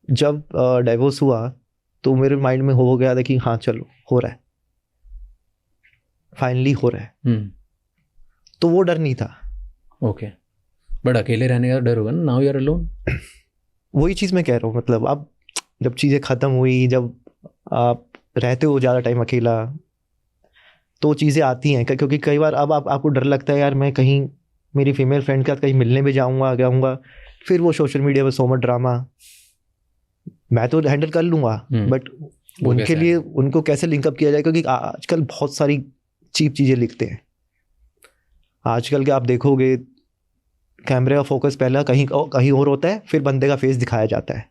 जब डाइवोर्स हुआ तो मेरे माइंड में हो गया था कि हाँ चलो हो रहा है, फाइनली हो रहा है। तो वो डर नहीं था। ओके, बट अकेले रहने का डर होगा ना, नाउ यू आर अलोन। वही चीज़ मैं कह रहा हूँ, मतलब अब जब चीज़ें ख़त्म हुई, जब आप रहते हो ज़्यादा टाइम अकेला, तो चीज़ें आती हैं। क्योंकि कई बार अब आपको डर लगता है यार मैं कहीं मेरी फीमेल फ्रेंड के साथ कहीं मिलने भी जाऊँगा, फिर वो सोशल मीडिया पर सो मच ड्रामा। मैं तो हैंडल कर लूँगा, बट उनके लिए उनको कैसे लिंकअप किया जाए, क्योंकि आजकल बहुत सारी चीप चीज़ें लिखते हैं। आजकल के आप देखोगे कैमरे का फोकस पहला कहीं और होता है, फिर बंदे का फेस दिखाया जाता है।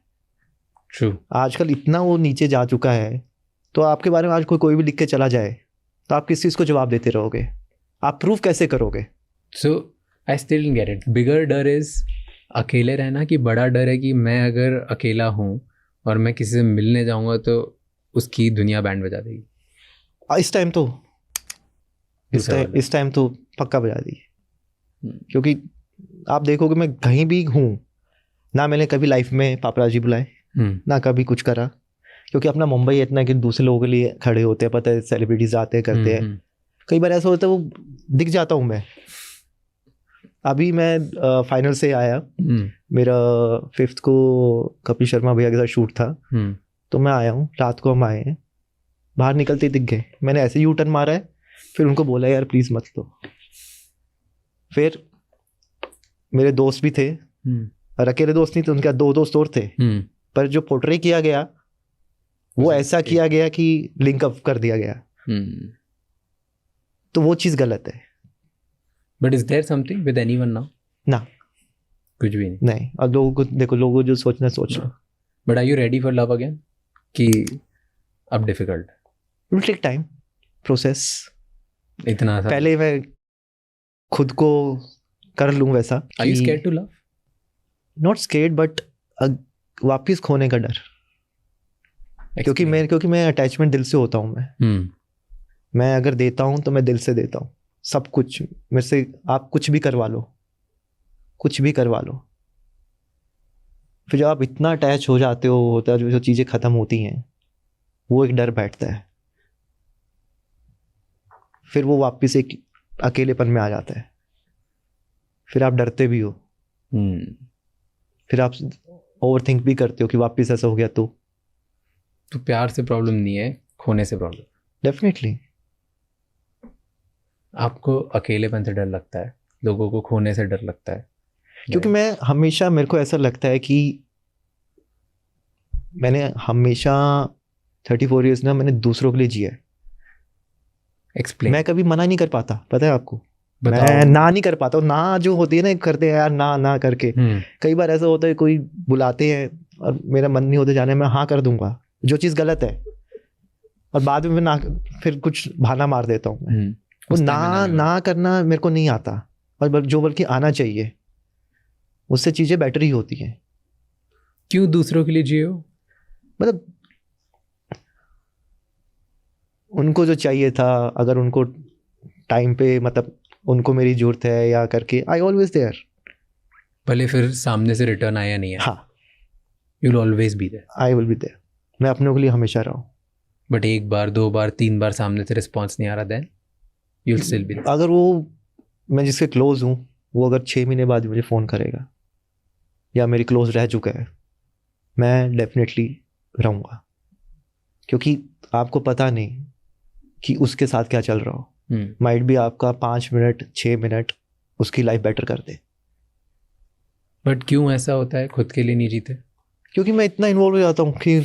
ट्रू। आजकल इतना वो नीचे जा चुका है, तो आपके बारे में आज कोई भी लिख के चला जाए तो आप किस चीज़ को जवाब देते रहोगे? आप प्रूफ कैसे करोगे? So I still don't get it. Bigger डर इज अकेले रहना कि बड़ा डर है कि मैं अगर अकेला हूँ और मैं किसी से मिलने जाऊँगा तो उसकी दुनिया बैंड बजा देगी? इस टाइम तो पक्का बजा दी। क्योंकि आप देखोगे मैं कहीं भी हूँ ना, मैंने कभी लाइफ में पापराजी बुलाए ना कभी कुछ करा, क्योंकि अपना मुंबई इतना कि दूसरे लोगों के लिए खड़े होते हैं, पता है सेलिब्रिटीज आते हैं करते हैं। कई बार ऐसा होता है वो दिख जाता हूँ मैं। अभी मैं फाइनल से आया, मेरा 5th को कपिल शर्मा भैया के साथ शूट था, तो मैं आया हूँ, रात को हम आए हैं, बाहर निकलते ही दिख गए। मैंने ऐसे यू टर्न मारा है, फिर उनको बोला यार प्लीज मत लो। फिर मेरे दोस्त भी थे, और अकेले दोस्त नहीं थे, उनके 2 दोस्त और थे, पर जो पोर्ट्रे किया गया वो ऐसा किया गया कि लिंक अप कर दिया गया, तो वो चीज़ गलत है। But is there something with anyone now? ना, कुछ भी नहीं। और लोगों को देखो, लोगों को जो सोचना सोच लो। But are you ready for love again कि अब difficult? Will take time, process. इतना पहले मैं खुद को कर लूँ वैसा। Are you scared to love? Not scared, but वापिस खोने का डर। क्योंकि मैं अटैचमेंट दिल से होता हूँ। मैं अगर देता हूँ तो मैं दिल से देता हूँ सब कुछ। मेरे से आप कुछ भी करवा लो, कुछ भी करवा लो। फिर जब आप इतना अटैच हो जाते हो, होता है जो चीज़ें ख़त्म होती हैं, वो एक डर बैठता है, फिर वो वापस एक अकेलेपन में आ जाता है, फिर आप डरते भी हो, फिर आप ओवर थिंक भी करते हो कि वापस ऐसा हो गया तो प्यार से प्रॉब्लम नहीं है, खोने से प्रॉब्लम। डेफिनेटली। आपको अकेलेपन से डर लगता है, लोगों को खोने से डर लगता है? क्योंकि मैं हमेशा, मेरे को ऐसा लगता है कि मैंने हमेशा 34 ईयर्स ना मैंने दूसरों के लिए जिया है। एक्सप्लेन। मैं कभी मना नहीं कर पाता, पता है आपको? मैं ना नहीं कर पाता हूँ। ना जो होती है ना, करते हैं यार ना करके। कई बार ऐसा होता है कोई बुलाते हैं और मेरा मन नहीं होता जाने, मैं हाँ कर दूंगा, जो चीज़ गलत है, और बाद में मैं ना, फिर कुछ बहाना मार देता हूँ मैं। वो ना करना मेरे को नहीं आता, और जो बल्कि आना चाहिए, उससे चीज़ें बेटर ही होती हैं। क्यों दूसरों के लिए जियो? मतलब उनको जो चाहिए था, अगर उनको टाइम पे, मतलब उनको मेरी जरूरत है या करके, आई ऑलवेज देयर। भले फिर सामने से रिटर्न आया नहीं है, हाँ, you will always be there. I will be there. मैं अपनों के लिए हमेशा रहा हूँ। बट 1 बार 2 बार 3 बार सामने से रिस्पॉन्स नहीं आ रहा, then you will still be there. अगर वो, मैं जिसके क्लोज हूँ, वो अगर 6 महीने बाद मुझे फ़ोन करेगा या मेरी क्लोज रह चुका है, मैं डेफिनेटली रहूँगा। क्योंकि आपको पता नहीं कि उसके साथ क्या चल रहा हो। माइट भी आपका 5 मिनट 6 मिनट उसकी लाइफ बेटर कर दे। बट क्यों ऐसा होता है, खुद के लिए नहीं जीते? क्योंकि मैं इतना इन्वॉल्व हो जाता हूँ कि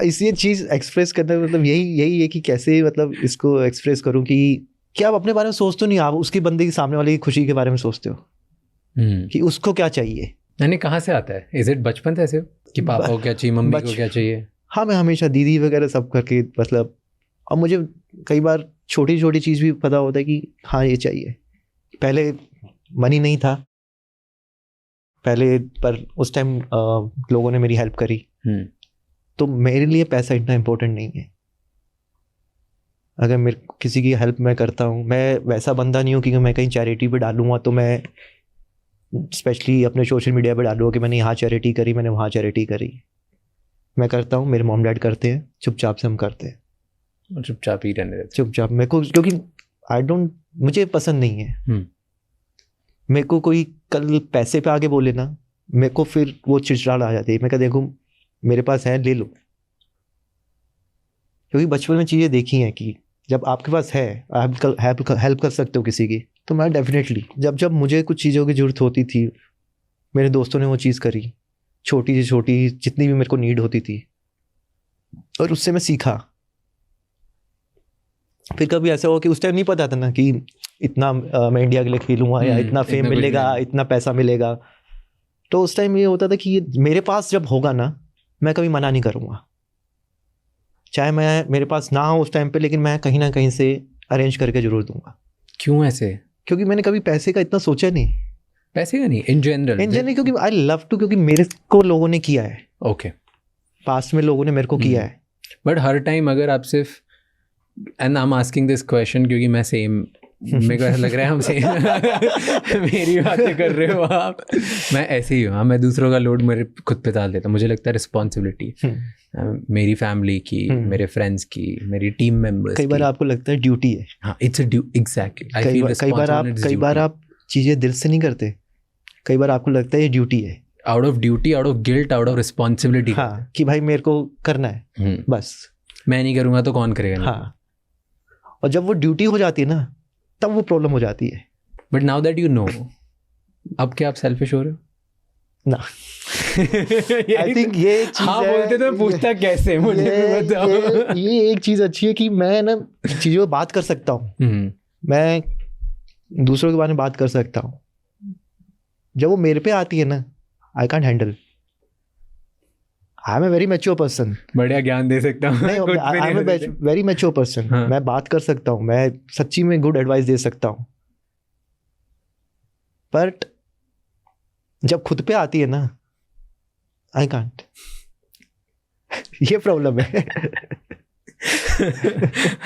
इसी चीज़ एक्सप्रेस करने का मतलब यही है कि कैसे, मतलब इसको एक्सप्रेस करूँ कि क्या आप अपने बारे में सोचते हो नहीं, आप उसकी बंदे की सामने वाले की खुशी के बारे में सोचते हो कि उसको क्या चाहिए। यानी कहाँ से आता है? इज इट बचपन से ऐसे हो कि पापा को क्या चाहिए, मम्मी को क्या चाहिए? हाँ, मैं हमेशा दीदी वगैरह सब करके, मतलब, और मुझे कई बार छोटी छोटी चीज़ भी पता होता है कि हाँ ये चाहिए। पहले मनी नहीं था पहले, पर उस टाइम लोगों ने मेरी हेल्प करी, तो मेरे लिए पैसा इतना इम्पोर्टेंट नहीं है। अगर मेरे किसी की हेल्प मैं करता हूँ, मैं वैसा बंदा नहीं हूँ कि मैं कहीं चैरिटी पे डालूंगा तो मैं स्पेशली अपने सोशल मीडिया पे डालूंगा कि मैंने यहाँ चैरिटी करी, मैंने वहाँ चैरिटी करी। मैं करता हूँ, मेरे मॉम डैड करते हैं, चुपचाप से हम करते हैं, चुपचाप ही रहने देते, चुपचाप। मेरे को क्योंकि मुझे पसंद नहीं है। मेरे को कोई कल पैसे पे आगे बोले ना, मेरे को फिर वो चिड़चिड़ाहट आ जाती है। मैं कहा देखो मेरे पास है, ले लो। क्योंकि बचपन में चीज़ें देखी हैं कि जब आपके पास है, आप हेल्प कर सकते हो किसी की, तो मैं डेफिनेटली जब मुझे कुछ चीज़ों की ज़रूरत होती थी, मेरे दोस्तों ने वो चीज़ करी, छोटी से छोटी जितनी भी मेरे को नीड होती थी, और उससे मैं सीखा। फिर कभी ऐसा हुआ कि उस टाइम नहीं पता था ना कि इतना मैं इंडिया के लिए खेलूंगा या इतना फेम मिलेगा, इतना पैसा मिलेगा। तो उस टाइम ये होता था कि ये मेरे पास जब होगा ना, मैं कभी मना नहीं करूँगा, चाहे मेरे पास ना हो उस टाइम पे, लेकिन मैं कहीं ना कहीं से अरेंज करके जरूर दूंगा। क्यों ऐसे? क्योंकि मैंने कभी पैसे का इतना सोचा नहीं। पैसे का नहीं, इन जनरल क्योंकि आई लव टू, क्योंकि मेरे को लोगों ने किया है। ओके, पास्ट में लोगों ने मेरे को किया है। बट हर टाइम अगर आप सिर्फ, and I am asking this question क्योंकि मैं सेम, मेरे को ऐसा लग रहा है हम सेम मेरी बातें कर रहे हो आप, मैं ऐसे ही हूँ। हाँ, मैं दूसरों का लोड मेरे खुद पे डाल देता हूँ। मुझे लगता है रिस्पॉन्सिबिलिटी मेरी फैमिली की, मेरे फ्रेंड्स की, मेरी टीम मेंबर्स की। कई बार आपको लगता है ड्यूटी है। हाँ, इट्स अ ड्यूटी, एग्जैक्टली। कई बार आप चीजें दिल से नहीं करते, कई बार आपको लगता है ये ड्यूटी है। Out of duty, out of guilt, out of responsibility. हाँ, कि भाई मेरे को करना है, बस मैं नहीं करूँगा तो कौन करेगा। हाँ, और जब वो ड्यूटी हो जाती है ना, तब वो प्रॉब्लम हो जाती है। But now that you know, अब क्या आप सेल्फिश हो रहे हो? ना आई थिंक ये चीज हाँ बोलते तो पूछता कैसे, मुझे बताओ। ये एक चीज अच्छी है कि मैं ना चीजों पर बात कर सकता हूँ, मैं दूसरों के बारे में बात कर सकता हूँ। जब वो मेरे पे आती है ना, I can't handle. I am a very mature person. बढ़िया ज्ञान दे सकता हूँ। I am a very mature person. मैं बात कर सकता हूँ, मैं सच्ची में गुड एडवाइस दे सकता हूँ, बट जब खुद पे आती है ना, आई कांट। ये प्रॉब्लम है।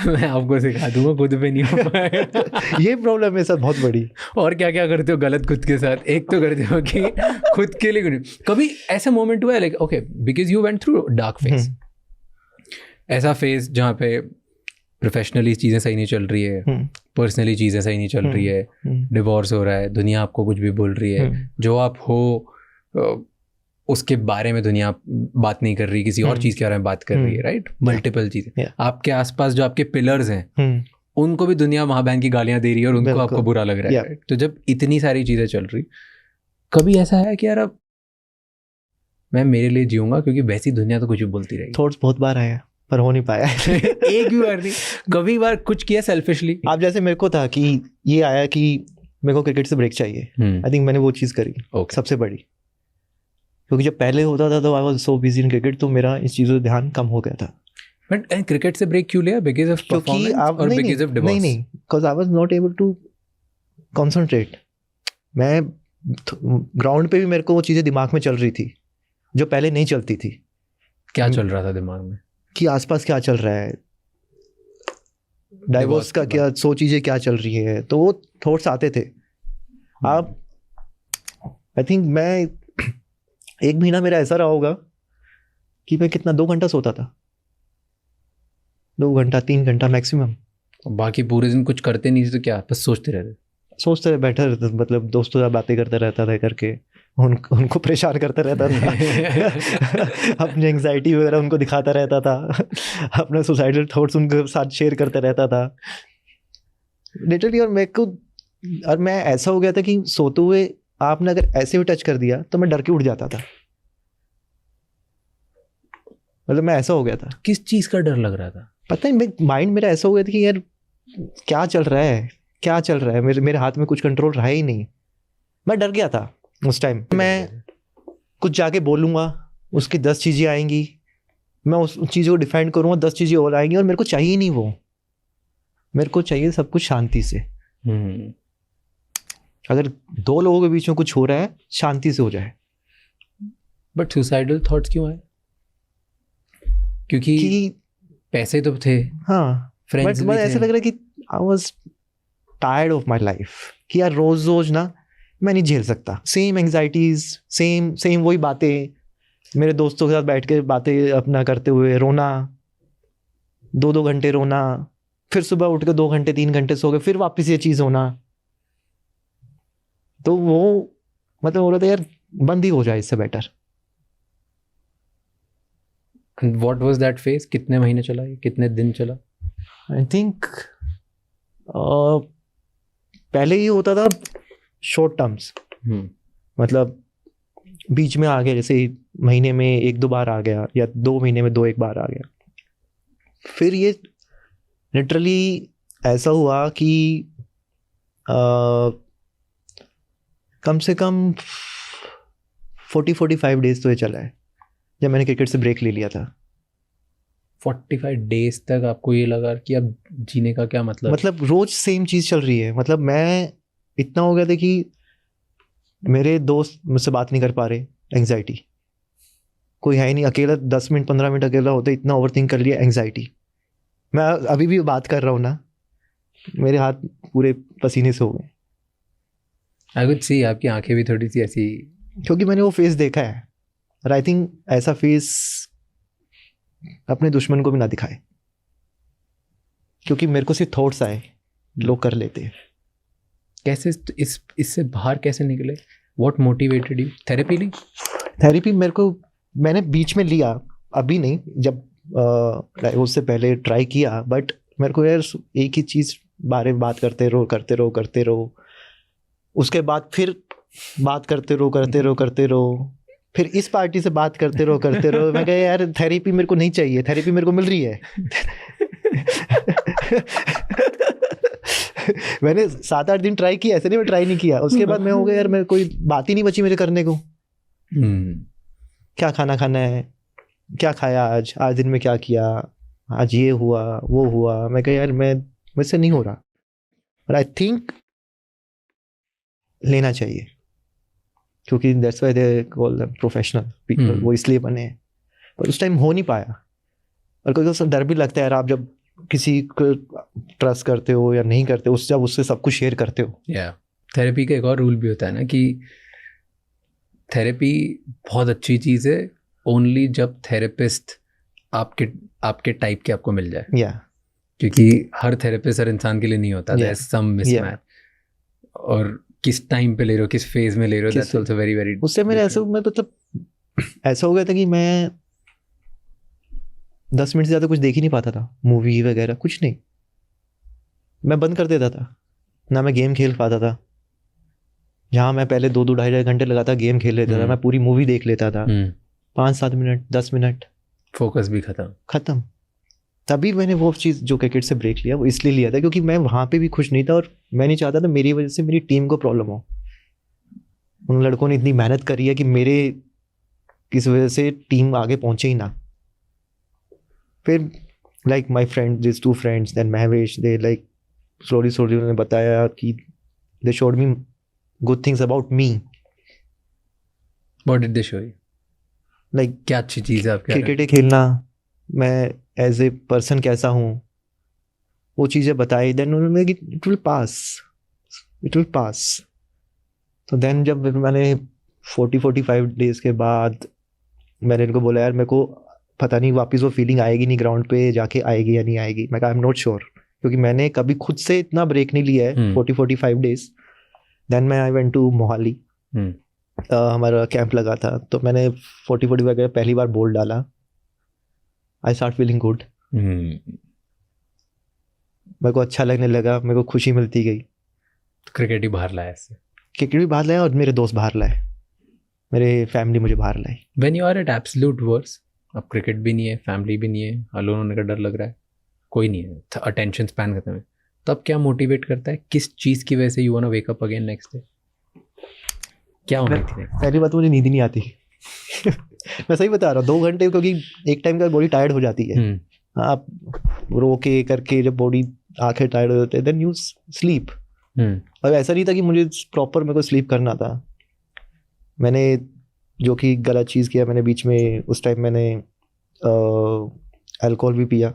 मैं आपको सिखा दूंगा, खुद पे नहीं हो पाएगा। ये प्रॉब्लम है सर बहुत बड़ी। और क्या क्या करते हो गलत खुद के साथ? एक तो करते हो कि खुद के लिए कभी ऐसा मोमेंट हुआ है like okay because you went through dark phase, ऐसा फेज जहाँ पे प्रोफेशनली चीज़ें सही नहीं चल रही है, पर्सनली चीज़ें सही नहीं चल रही है, डिवोर्स हो रहा है, दुनिया आपको कुछ भी बोल रही है, जो आप हो उसके बारे में दुनिया बात नहीं कर रही, किसी और चीज़ के बारे में बात कर रही है, राइट? मल्टीपल चीज़ें आपके आसपास जो आपके पिलर्स हैं, उनको भी दुनिया माँ बहन की गालियाँ दे रही है और उनको आपको बुरा लग रहा है। तो जब इतनी सारी चीज़ें चल रही, कभी ऐसा है कि यार अब मैं मेरे लिए जीऊँगा क्योंकि वैसी दुनिया तो कुछ भी बोलती रहेगी? थॉट्स बहुत बार आया पर हो नहीं पाया। एक भी बार नहीं, कभी बार कुछ किया सेल्फिशली? आप जैसे मेरे को था कि ये आया कि मेरे को क्रिकेट से ब्रेक चाहिए, आई थिंक मैंने वो चीज़ करी सबसे बड़ी। क्योंकि जब पहले होता था तो I was so busy in cricket, तो मेरा इस चीज़ों पे ध्यान कम हो गया था। बट क्रिकेट से ब्रेक क्यों लिया? बिकॉज ऑफ परफॉर्मेंस और बिकॉज ऑफ डिवोर्स? नहीं, because I was not able to concentrate. मैं ग्राउंड पे भी मेरे को वो चीज़ें दिमाग में चल रही थी जो पहले नहीं चलती थी। क्या चल रहा था दिमाग में? कि आसपास क्या चल रहा है, डाइवोर्स का क्या, 100 चीज़ें क्या चल रही है, तो वो थॉट्स आते थे। आप आई थिंक मैं 1 महीना मेरा ऐसा रहा होगा कि मैं कितना 2 घंटा सोता था, 2 घंटा 3 घंटा मैक्सिमम। बाकी पूरे दिन कुछ करते नहीं थे तो क्या, बस सोचते रहते बैठा रहता, मतलब दोस्तों से बातें करता रहता था करके, उनको परेशान करता रहता था। अपनी एंग्जाइटी वगैरह उनको दिखाता रहता था, अपने सुसाइडल थॉट्स उनके साथ शेयर करता रहता था लिटरली। और मैं ऐसा हो गया था कि सोते हुए आपने अगर ऐसे भी टच कर दिया तो मैं डर के उठ जाता था। मतलब मैं ऐसा हो गया था। किस चीज़ का डर लग रहा था? पता नहीं, माइंड मेरा ऐसा हो गया था कि यार क्या चल रहा है, मेरे हाथ में कुछ कंट्रोल रहा ही नहीं। मैं डर गया था उस टाइम। मैं कुछ जाके बोलूँगा, उसकी 10 चीज़ें आएंगी, मैं उस चीज़ को डिफेंड करूँगा, 10 चीज़ें और आएंगी, और मेरे को चाहिए नहीं वो। मेरे को चाहिए सब कुछ शांति से। अगर 2 लोगों के बीच में कुछ हो रहा है, शांति से हो जाए। बट सुसाइडल थॉट्स क्यों आए? क्योंकि पैसे तो थे, हाँ, फ्रेंड्स भी थे। ऐसा लग रहा है कि I was tired of my life, कि यार रोज ना मैं नहीं झेल सकता। सेम एंग्जाइटीज, सेम वही बातें, मेरे दोस्तों के साथ बैठ के बातें अपना करते हुए रोना, 2-2 घंटे रोना, फिर सुबह उठ के 2 घंटे 3 घंटे सो गए, फिर वापस ये चीज़ होना। तो वो मतलब हो रहा था यार बंद ही हो जाए, इससे better. What was that phase? कितने महीने चला, कितने दिन चला? आई थिंक पहले ही होता था शॉर्ट टर्म्स, मतलब बीच में आ गया, जैसे महीने में 1-2 बार आ गया, या 2 महीने में 2-1 बार आ गया। फिर ये लिटरली ऐसा हुआ कि कम से कम 40-45 डेज तो ये चला है जब मैंने क्रिकेट से ब्रेक ले लिया था। 45 डेज तक आपको ये लगा कि अब जीने का क्या मतलब रोज सेम चीज़ चल रही है। मतलब मैं इतना हो गया था कि मेरे दोस्त मुझसे बात नहीं कर पा रहे, एंग्जाइटी, कोई है ही नहीं, अकेला 10 मिनट 15 मिनट अकेला होता है, इतना ओवरथिंक कर लिया, एंग्जाइटी। मैं अभी भी बात कर रहा हूँ ना, मेरे हाथ पूरे पसीने से हो गए। आई कुड सी आपकी आंखें भी थोड़ी सी ऐसी, क्योंकि मैंने वो फेस देखा है। और आई थिंक ऐसा फेस अपने दुश्मन को भी ना दिखाए, क्योंकि मेरे को सिर्फ थॉट्स आए, लोग कर लेते हैं। कैसे इससे बाहर कैसे निकले? What motivated you? थेरेपी ली? थेरेपी मैंने बीच में लिया, अभी नहीं, जब उससे पहले ट्राई किया। बट मेरे को यार एक ही चीज़ बारे में बात करते रहो, उसके बाद फिर बात करते रहो, फिर इस पार्टी से बात करते रहो। मैं कहा यार थेरेपी मेरे को नहीं चाहिए, थेरेपी मेरे को मिल रही है। मैंने 7-8 दिन ट्राई किया, ऐसे नहीं मैं ट्राई नहीं किया। उसके बाद मैं हो गया यार, मेरे कोई बात ही नहीं बची मेरे करने को। क्या खाना है, क्या खाया आज दिन में क्या किया, आज ये हुआ वो हुआ। मैं कहा यार मुझसे नहीं हो रहा। और आई थिंक लेना चाहिए, क्योंकि that's why they call them professional people, वो इसलिए बने हैं। पर उस टाइम हो नहीं पाया। और कोई डर भी लगता है यार, आप जब किसी को ट्रस्ट करते हो या नहीं करते, जब उससे सब कुछ शेयर करते हो। थेरेपी का एक और रूल भी होता है ना कि थेरेपी बहुत अच्छी चीज़ है ओनली जब थेरेपिस्ट आपके टाइप के आपको मिल जाए। क्योंकि हर थेरेपिस्ट हर इंसान के लिए नहीं होता, देयर इज सम मिसमैच। और किस टाइम पे ले रहे हो, किस फेज में ले रहे हो, दैट्स आल्सो वेरी वेरी। उससे मेरे ऐसा हो गया था कि मैं 10 मिनट से ज़्यादा कुछ देख ही नहीं पाता था, मूवी वगैरह कुछ नहीं। मैं बंद कर देता था ना, मैं गेम खेल पाता था। जहाँ मैं पहले 2-2 ढाई घंटे लगाता गेम खेल लेता था, मैं पूरी मूवी देख लेता था 5-7 मिनट 10 मिनट, फोकस भी खत्म। तभी मैंने वो चीज़ जो क्रिकेट से ब्रेक लिया वो इसलिए लिया था क्योंकि मैं वहाँ पे भी खुश नहीं था, और मैं नहीं चाहता था मेरी वजह से मेरी टीम को प्रॉब्लम हो। उन लड़कों ने इतनी मेहनत करी है कि मेरे किस वजह से टीम आगे पहुँचे ही ना। फिर like my friend, this 2 friends, then Mahvesh, they like slowly उन्होंने बताया कि they showed me good things about me. What did they show you? Like क्या अच्छी चीज़ है आपके? क्रिकेट खेलना, मैं एज ए पर्सन कैसा हूँ, वो चीज़ें बताई। देन उन्होंने इट विल पास। तो देन जब मैंने 40-45 डेज के बाद मैंने इनको बोला यार मेरे को पता नहीं वापस वो फीलिंग आएगी नहीं, ग्राउंड पे जाके आएगी या नहीं आएगी। मैं कहा आई एम नॉट श्योर, क्योंकि मैंने कभी खुद से इतना ब्रेक नहीं लिया है 40-45 डेज। देन मैं आई वेंट टू मोहाली, हमारा कैंप लगा था, तो मैंने 40-45 का पहली बार बॉल डाला। आई स्टार्ट फीलिंग गुड, मेरे को अच्छा लगने लगा, मेरे को खुशी मिलती गई। तो क्रिकेट ही बाहर लाया इससे? क्रिकेट भी बाहर लाया और मेरे दोस्त बाहर लाए, मेरे फैमिली मुझे बाहर लाई। When you are at absolute worst, अब क्रिकेट भी नहीं है, फैमिली भी नहीं है, अलोन होने का डर लग रहा है, कोई नहीं है, अटेंशन स्पैन खत्म है, तब क्या मोटिवेट करता है? किस चीज़ की वजह से you want to wake up again next day? क्या होना थी? पहली बात, मुझे नींद नहीं आती। मैं सही बता रहा हूँ, 2 घंटे, क्योंकि एक टाइम का बॉडी टायर्ड हो जाती है। आप रो के करके जब बॉडी आंखें टायर्ड हो जाते हैं, देन यू स्लीप। और ऐसा नहीं था कि मुझे प्रॉपर मेरे को स्लीप करना था। मैंने जो कि गलत चीज़ किया, मैंने बीच में उस टाइम मैंने अल्कोहल भी पिया,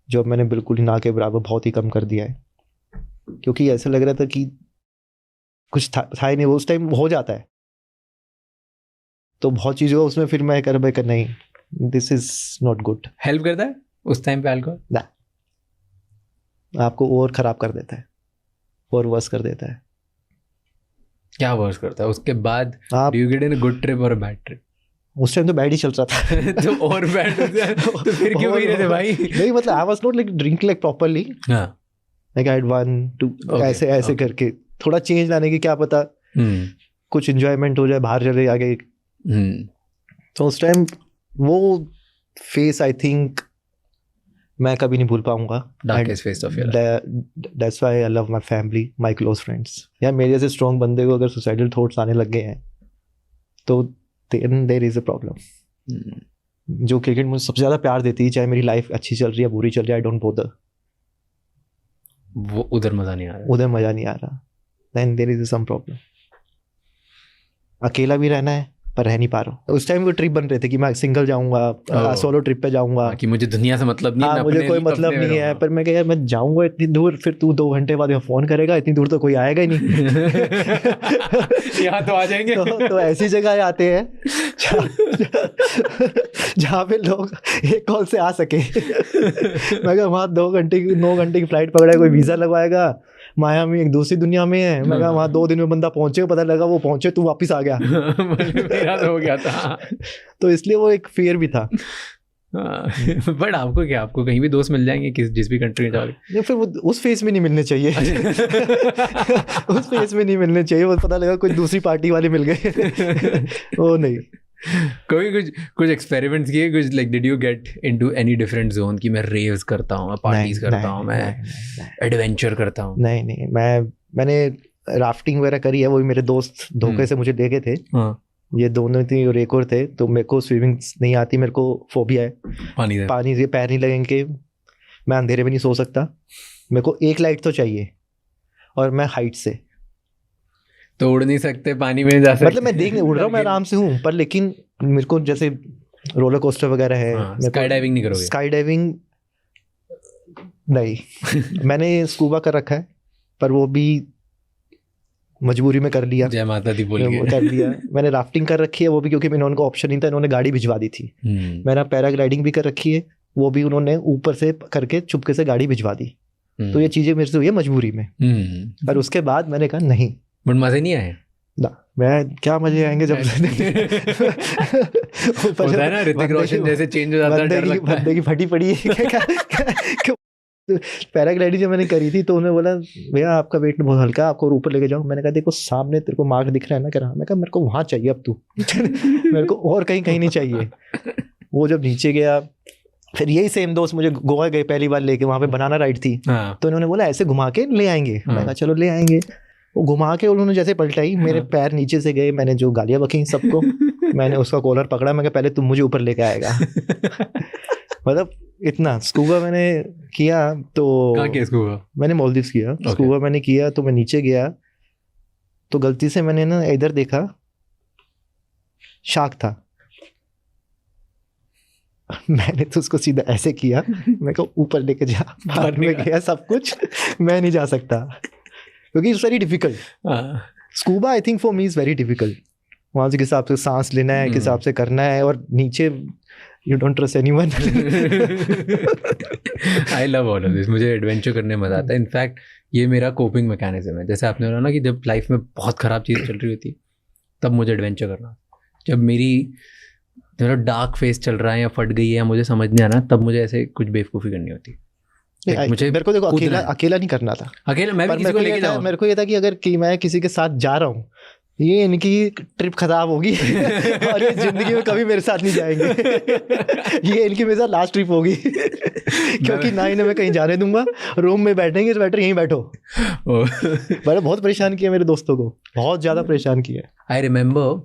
जो मैंने बिल्कुल ही ना के बराबर बहुत ही कम कर दिया है, क्योंकि ऐसा लग रहा था कि कुछ था ही नहीं। वो उस टाइम हो जाता है, तो बहुत चीज़ों उसमें फिर मैं कर नहीं, this is not good. Help करता है उस टाइम पे अल्कोहल? ना, आपको और ख़राब कर देता है, और वर्स कर देता है। क्या वर्स करता है उसके बाद? आप do you get in a good trip और अ बैड ट्रिप? उस टाइम तो बैड ही चल रहा था। तो और बैड तो फिर क्यों पी रहे थे भाई? नहीं मतलब आई was not like drinking like properly, like I had 1 2 ऐसे करके थोड़ा चेंज लाने की, क्या पता कुछ एंजॉयमेंट हो जाए, बाहर चले आगे। तो उस टाइम वो फेस आई थिंक मैं कभी नहीं भूल पाऊंगा। Darkest phase of your life. That's why I love my family, my close friends. यार मेरे जैसे स्ट्रॉन्ग बंदे को अगर सुसाइडल थॉट्स आने लग गए हैं तो then there is a problem. जो क्रिकेट मुझे सबसे ज़्यादा प्यार देती है, चाहे मेरी लाइफ अच्छी चल रही है बुरी चल रही है, I don't bother. वो उधर मज़ा नहीं आ रहा। उधर मज़ा नहीं आ रहा, then there is some problem. अकेला भी रहना है पर रह नहीं पा रहा हूँ। उस टाइम वो ट्रिप बन रहे थे कि मैं सिंगल जाऊंगा, सोलो ट्रिप पे जाऊंगा, कि मुझे दुनिया से मतलब नहीं है, मुझे कोई मतलब नहीं है। पर मैं कह यार मैं जाऊंगा इतनी दूर, फिर तू 2 घंटे बाद फोन करेगा, इतनी दूर तो कोई आएगा ही नहीं। यहाँ तो आ जाएंगे। तो ऐसी जगह आते हैं जहाँ पे लोग एक कॉल से आ सके। मैं कहा वहाँ 9 घंटे की फ्लाइट पकड़ा है, कोई वीजा लगवाएगा, मायामी एक दूसरी दुनिया में है। मैं कहा वहाँ 2 दिन में बंदा पहुंचे, पता लगा वो पहुंचे, तू वापस आ गया। मेरा तो हो गया था। तो इसलिए वो एक फियर भी था। बट आपको क्या, आपको कहीं भी दोस्त मिल जाएंगे जिस भी कंट्री में जाओगे? फिर वो उस फेस में नहीं मिलने चाहिए। उस फेस में नहीं मिलने चाहिए, वो पता लगा कोई दूसरी पार्टी वाले मिल गए। वो नहीं। कोई कुछ एक्सपेरिमेंट्स किए, कुछ like did you get into any different zone कि मैं रेव्स करता हूँ, मैं पार्टीज करता हूँ, मैं एडवेंचर करता हूँ? नहीं, मैंने राफ्टिंग वगैरह करी है, वो भी मेरे दोस्त धोखे से मुझे दे गए थे। ये दोनों थी और एक और थे। तो मेरे को स्विमिंग नहीं आती, मेरे को फोबिया है पानी से, पैर नहीं लगेंगे, मैं अंधेरे में नहीं सो सकता, मेरे को एक लाइट तो चाहिए, और मैं हाइट से तो उड़ नहीं सकते, पानी में जा सकते, मतलब मैं देख नहीं उड़ रहा हूँ, मैं आराम से हूँ, पर लेकिन मेरे को जैसे रोलर कोस्टर वगैरह है। स्काई डाइविंग नहीं करोगे? स्काई डाइविंग नहीं। मैंने स्कूबा कर रखा है, पर वो भी मजबूरी में कर लिया। जय माता दी बोल के कर लिया। मैंने राफ्टिंग कर रखी है, वो भी क्योंकि इन्होंने को ऑप्शन नहीं था, इन्होंने गाड़ी भिजवा दी थी। मैंने पैराग्लाइडिंग भी कर रखी है, वो भी उन्होंने ऊपर से करके चुपके से गाड़ी भिजवा दी। तो ये चीजें मेरे से हुई है मजबूरी में। पर उसके बाद मैंने कहा नहीं, बट मजे नहीं आए ना। मैं क्या मजे आएंगे जब होता है ना, ऋतिक रोशन जैसे चेंज हो जाता है, बंदे की फटी पड़ी है। पैराग्लाइडिंग जब मैंने करी थी तो उन्होंने बोला भैया आपका वेट बहुत हल्का है, आपको ऊपर लेके जाओ। मैंने कहा देखो सामने तेरे को मार्क दिख रहा है ना, कह रहा। मैं कहा मेरे को वहां चाहिए अब तू। मेरे को और कहीं नहीं चाहिए। वो जब नीचे गया, फिर यही सेम दोस्त मुझे गोवा गए पहली बार लेके, वहां पे बनाना राइड थी। तो उन्होंने बोला ऐसे घुमा के ले आएंगे। मैं कहा चलो ले आएंगे। वो घुमा के उन्होंने जैसे पलटाई, मेरे पैर नीचे से गए, मैंने जो गालियां बकी सबको। मैंने उसका कॉलर पकड़ा, मैं कहा पहले तुम मुझे ऊपर लेके आएगा। मतलब इतना स्कूबा मैंने किया। तो कहाँ किया स्कूबा? मैंने मालदीव्स किया। स्कूबा मैंने किया तो मैं नीचे गया तो गलती से मैंने ना इधर देखा, शार्क था। मैंने तो उसको सीधा ऐसे किया, मैं कहा ऊपर लेके जा। बाद में गया सब कुछ, मैं नहीं जा सकता क्योंकि it's very difficult. Scuba I think for me is very difficult. वहाँ से किस हिसाब से सांस लेना है, किस हिसाब से करना है, और नीचे You don't trust anyone. I love all of this. मुझे एडवेंचर करने में मजा आता है। इनफैक्ट ये मेरा कोपिंग मैकेनिज्म है। जैसे आपने बोला ना कि जब लाइफ में बहुत ख़राब चीज़ चल रही होती है तब मुझे एडवेंचर करना। जब मेरा डार्क फेस चल रहा है या फट गई है या मुझे समझ नहीं आना, तब मुझे ऐसे कुछ बेवकूफ़ी करनी होती। मुझे मेरे को देखो अकेला नहीं करना था। अकेला मैं भी किसी को लेके जाऊँ। मेरे को ये था कि अगर मैं किसी के साथ जा रहा हूँ, ये इनकी ट्रिप खराब होगी और ये जिंदगी में कभी मेरे साथ नहीं जाएंगे। ये इनकी मेरे साथ लास्ट ट्रिप होगी। क्योंकि ना इन्हें मैं कहीं जाने दूंगा, रूम में बैठेंगे, इस बेटर यहीं बैठो। मैंने बहुत परेशान किया मेरे दोस्तों को, बहुत ज़्यादा परेशान किया। I remember